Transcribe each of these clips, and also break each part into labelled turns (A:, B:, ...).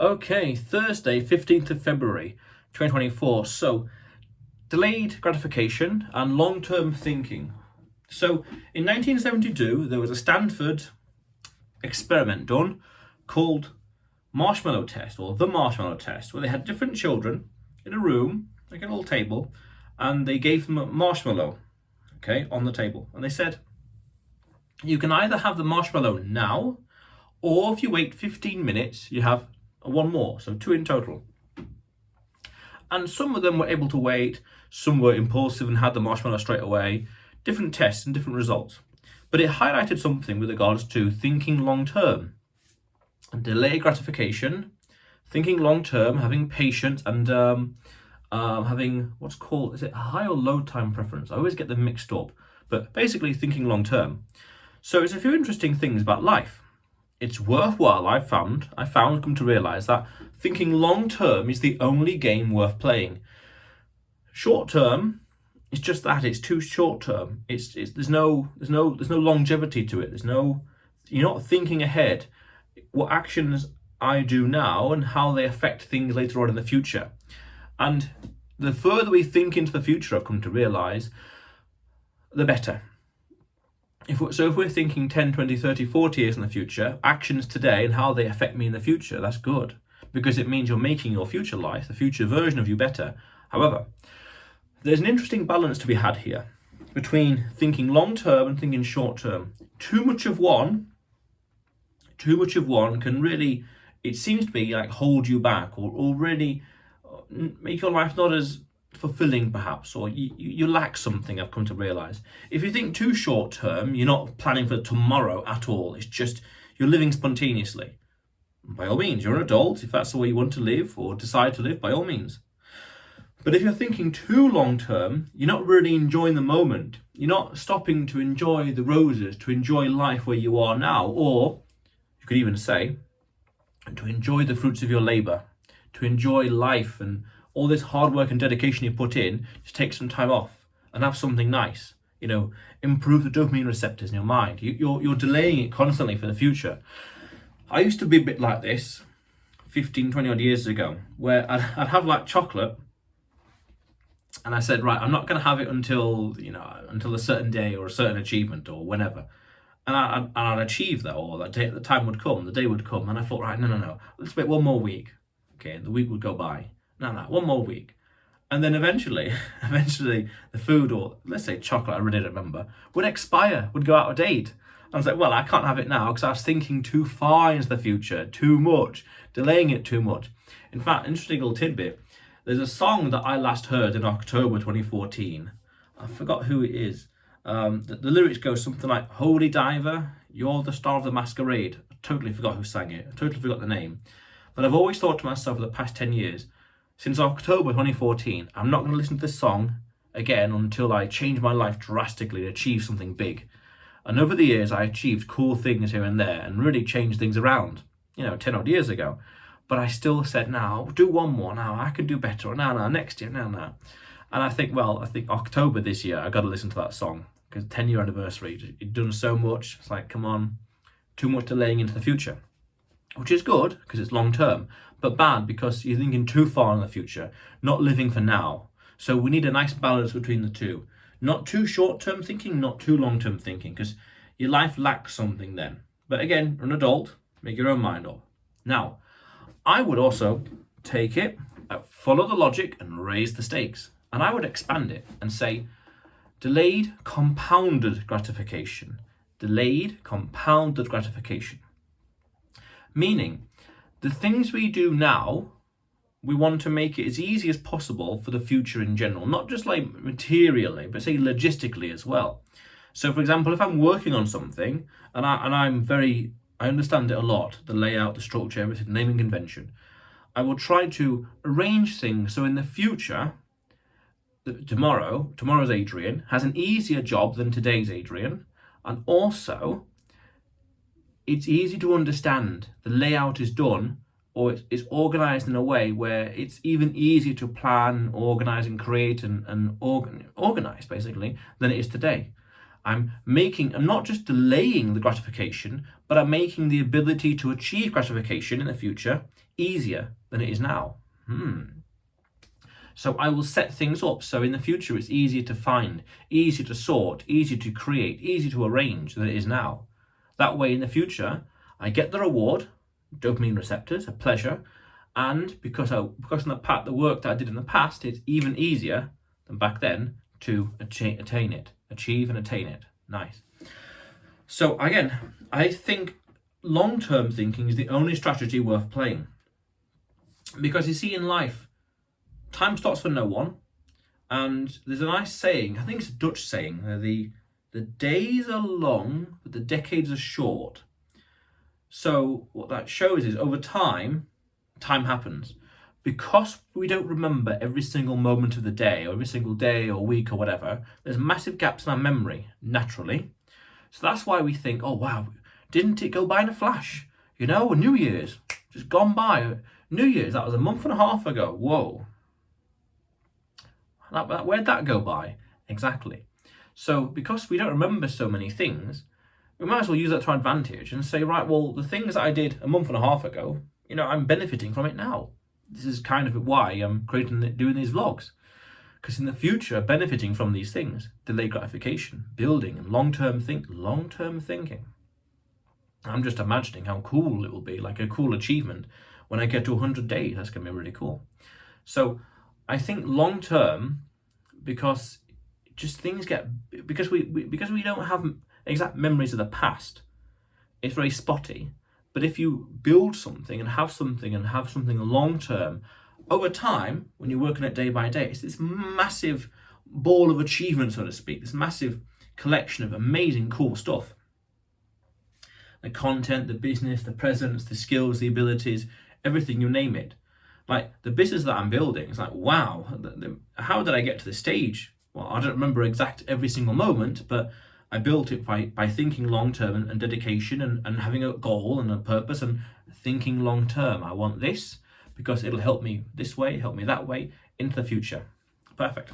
A: Okay, Thursday, 15th of February, 2024. So, delayed gratification and long-term thinking. So, in 1972, there was a Stanford experiment done called marshmallow test, or the marshmallow test, where they had different children in a room, like a little table, and they gave them a marshmallow, okay, on the table. And they said, you can either have the marshmallow now, or if you wait 15 minutes, you have one more, so two in total. And some of them were able to wait, some were impulsive and had the marshmallow straight away. Different tests and different results. But it highlighted something with regards to thinking long term. Delayed gratification, thinking long term, having patience, and having what's called, is it high or low time preference? I always get them mixed up, but basically thinking long term. So it's a few interesting things about life. It's worthwhile, I've come to realize that thinking long term is the only game worth playing. Short term, it's just that, it's too short term. There's no longevity to it. You're not thinking ahead. What actions I do now and how they affect things later on in the future. And the further we think into the future, I've come to realize, the better. If we're thinking 10, 20, 30, 40 years in the future, actions today and how they affect me in the future, that's good. Because it means you're making your future life, the future version of you, better. However, there's an interesting balance to be had here between thinking long term and thinking short term. Too much of one can really, it seems to me, like hold you back or really make your life not as fulfilling perhaps, or you lack something, I've come to realize. If you think too short term, you're not planning for tomorrow at all. It's just you're living spontaneously. By all means, you're an adult. If that's the way you want to live or decide to live, by all means. But if you're thinking too long term, you're not really enjoying the moment. You're not stopping to enjoy the roses, to enjoy life where you are now, or you could even say, to enjoy the fruits of your labor, to enjoy life and all this hard work and dedication you put in. Just take some time off and have something nice. Improve the dopamine receptors in your mind. You're delaying it constantly for the future. I used to be a bit like this 15, 20 odd years ago, where I'd have like chocolate, and I said, right, I'm not going to have it until a certain day or a certain achievement or whenever. And I'd achieve that, or that day, the time would come, the day would come, and I thought, right, no, let's wait one more week. Okay, the week would go by. No, one more week. And then eventually the food, or let's say chocolate, I really don't remember, would expire, would go out of date. I was like, well, I can't have it now because I was thinking too far into the future, too much, delaying it too much. In fact, interesting little tidbit, there's a song that I last heard in October 2014. I forgot who it is. The lyrics go something like, Holy Diver, you're the star of the masquerade. I totally forgot who sang it. I totally forgot the name. But I've always thought to myself for the past 10 years, since October 2014, I'm not going to listen to this song again until I change my life drastically to achieve something big. And over the years, I achieved cool things here and there and really changed things around, 10 odd years ago. But I still said, now, do one more now. I can do better. Now, next year, now. And I think October this year, I got to listen to that song because 10-year anniversary, it's done so much. It's like, come on, too much delaying into the future, which is good because it's long term, but bad because you're thinking too far in the future, not living for now. So we need a nice balance between the two. Not too short-term thinking, not too long-term thinking, because your life lacks something then. But again, you're an adult, make your own mind up. Now, I would also take it, follow the logic and raise the stakes. And I would expand it and say, delayed compounded gratification. Delayed compounded gratification. Meaning, the things we do now, we want to make it as easy as possible for the future in general, not just like materially, but say logistically as well. So for example, if I'm working on something and I understand it a lot, the layout, the structure, everything, naming convention, I will try to arrange things so in the future, tomorrow's Adrian has an easier job than today's Adrian, and also it's easy to understand. The layout is done, or it's organized in a way where it's even easier to plan, organize and create and organize basically than it is today. I'm not just delaying the gratification, but I'm making the ability to achieve gratification in the future easier than it is now. So I will set things up so in the future it's easier to find, easier to sort, easier to create, easier to arrange than it is now. That way in the future, I get the reward, dopamine receptors, a pleasure, and because of the work that I did in the past, it's even easier than back then to attain it, achieve and attain it. Nice. So again, I think long-term thinking is the only strategy worth playing. Because you see in life, time stops for no one. And there's a nice saying, I think it's a Dutch saying, the days are long, but the decades are short. So what that shows is over time happens. Because we don't remember every single moment of the day, or every single day or week or whatever, there's massive gaps in our memory, naturally. So that's why we think, oh wow, didn't it go by in a flash? You know, New Year's, just gone by. New Year's, that was a month and a half ago. Whoa. Where'd that go by? Exactly. So because we don't remember so many things, we might as well use that to our advantage and say, right, well, the things that I did a month and a half ago, you know, I'm benefiting from it now. This is kind of why I'm doing these vlogs. Because in the future, benefiting from these things, delayed gratification, building, and long-term thinking. I'm just imagining how cool it will be, like a cool achievement when I get to 100 days. That's going to be really cool. So I think long-term, because we don't have exact memories of the past, it's very spotty. But if you build something and have something long term, over time, when you're working it day by day, it's this massive ball of achievement, so to speak, this massive collection of amazing, cool stuff. The content, the business, the presence, the skills, the abilities, everything, you name it. Like the business that I'm building, it's like, wow, how did I get to this stage? Well, I don't remember every single moment, but I built it by thinking long-term and dedication and having a goal and a purpose and thinking long-term. I want this because it'll help me this way, help me that way into the future. Perfect.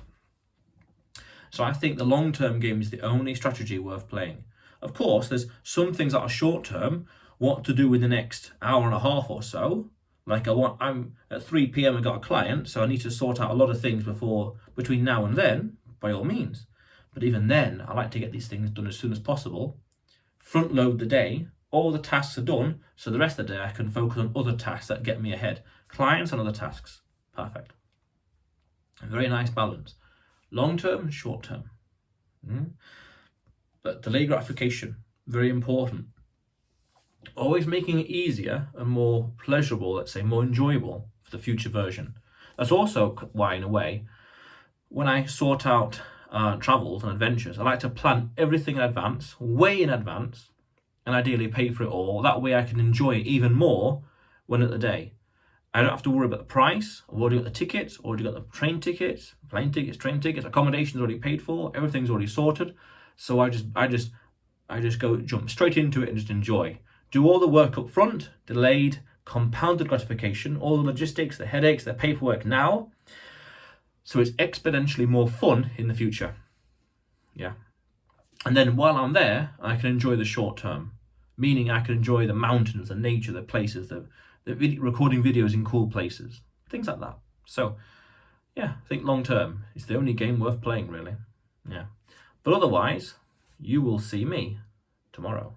A: So I think the long-term game is the only strategy worth playing. Of course, there's some things that are short-term, what to do with the next hour and a half or so. Like I'm at 3 p.m. I got a client, so I need to sort out a lot of things between now and then, by all means. But even then, I like to get these things done as soon as possible. Front load the day, all the tasks are done, so the rest of the day I can focus on other tasks that get me ahead. Clients and other tasks. Perfect. A very nice balance. Long term, short term. But delayed gratification, very important. Always making it easier and more pleasurable, let's say, more enjoyable for the future version. That's also why, in a way, when I sort out travels and adventures, I like to plan everything in advance, way in advance, and ideally pay for it all. That way I can enjoy it even more when at the day. I don't have to worry about the price. I've already got the tickets, already got the plane tickets, accommodation's already paid for, everything's already sorted. So I just jump straight into it and just enjoy. Do all the work up front, delayed, compounded gratification, all the logistics, the headaches, the paperwork now. So it's exponentially more fun in the future. Yeah. And then while I'm there, I can enjoy the short term, meaning I can enjoy the mountains, the nature, the places, recording videos in cool places, things like that. So yeah, I think long term, it's the only game worth playing, really. Yeah. But otherwise, you will see me tomorrow.